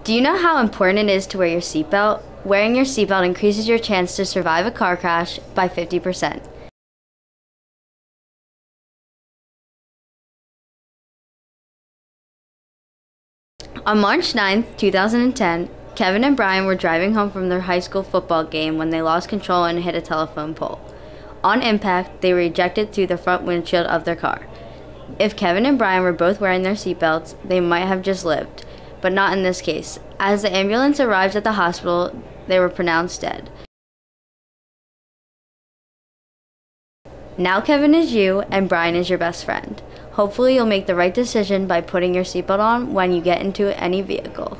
Do you know how important it is to wear your seatbelt? Wearing your seatbelt increases your chance to survive a car crash by 50%. On March 9, 2010, Kevin and Brian were driving home from their high school football game when they lost control and hit a telephone pole. On impact, they were ejected through the front windshield of their car. If Kevin and Brian were both wearing their seatbelts, they might have just lived, but not in this case. As the ambulance arrived at the hospital, they were pronounced dead. Now Kevin is you and Brian is your best friend. Hopefully you'll make the right decision by putting your seatbelt on when you get into any vehicle.